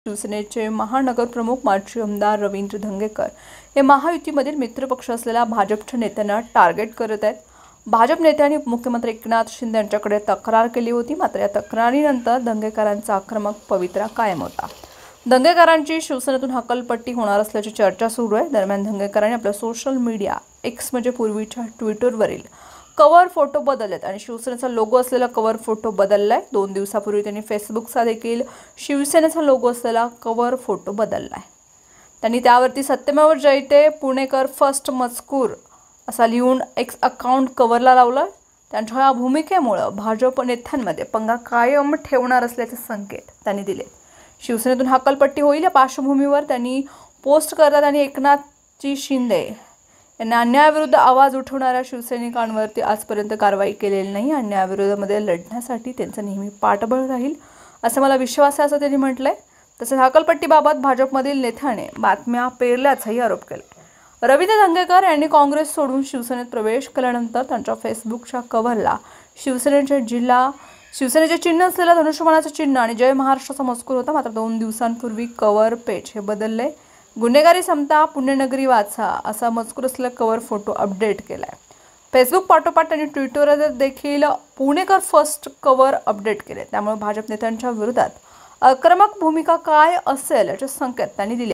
शिवसेनेचे महानगर प्रमुख माजी आमदार रवींद्र धंगेकर हे महायुतीमधील मित्रपक्ष असलेल्या भाजपच्या नेत्यांना टार्गेट करत आहेत। भाजप नेत्यांनी मुख्यमंत्री एकनाथ शिंदे यांच्याकडे तक्रार केली होती, मात्र या तक्रारीनंतर धंगेकरांचा आक्रमक पवित्रा कायम होता। धंगेकरांची शिवसेनेतून हकालपट्टी होणार असल्याची चर्चा सुरू आहे। दरम्यान धंगेकरांनी आपल्या सोशल मीडिया एक्स म्हणजे पूर्वीच्या ट्विटरवरील कव्हर फोटो बदललेत आणि शिवसेनेचा लोगो असलेला कव्हर फोटो बदललाय। 2 दिवसापूर्वी त्यांनी फेसबुकचा देखील शिवसेनेचा लोगो असलेला कव्हर फोटो बदललाय। त्यांनी त्यावरती सत्यमेव जयते पुणेकर फर्स्ट मजकूर असा लिहून एक्स अकाउंट कव्हरला लावलं। त्यांच्या या भूमिकेमुळे भाजप नेत्यांमध्ये पंगा कायम ठेवणार असल्याचे संकेत त्यांनी दिले। शिवसेनेतून हकालपट्टी होईल या पार्श्वभूमीवर त्यांनी पोस्ट करतात आणि एकनाथजी शिंदे यांना अन्यायाविरुद्ध आवाज उठवणाऱ्या शिवसैनिकांवरती आजपर्यंत कारवाई केलेली नाही। अन्यायाविरोधामध्ये लढण्यासाठी त्यांचं नेहमी पाठबळ राहील असं मला विश्वास आहे, असं त्यांनी म्हटलंय। तसेच हकालपट्टीबाबत भाजपमधील नेत्याने बातम्या पेरल्याचाही आरोप केला। रवींद्र धंगेकर यांनी काँग्रेस सोडून शिवसेनेत प्रवेश केल्यानंतर त्यांच्या फेसबुकच्या कव्हरला शिवसेनेचे चिन्ह असलेला धनुष्यबाणाचं चिन्ह आणि जय महाराष्ट्राचा मजकूर होता। मात्र 2 दिवसांपूर्वी कव्हर पेज हे बदलले। गुन्हेगारी समता पुण्यनगरी वाचा असा मजकूर असलेला कव्हर फोटो अपडेट केलाय। फेसबुक पाठोपाठ त्यांनी ट्विटरवर देखील पुणेकर फर्स्ट कव्हर अपडेट केले। त्यामुळे भाजप नेत्यांच्या विरोधात आक्रमक भूमिका काय असेल याचे संकेत त्यांनी दिले।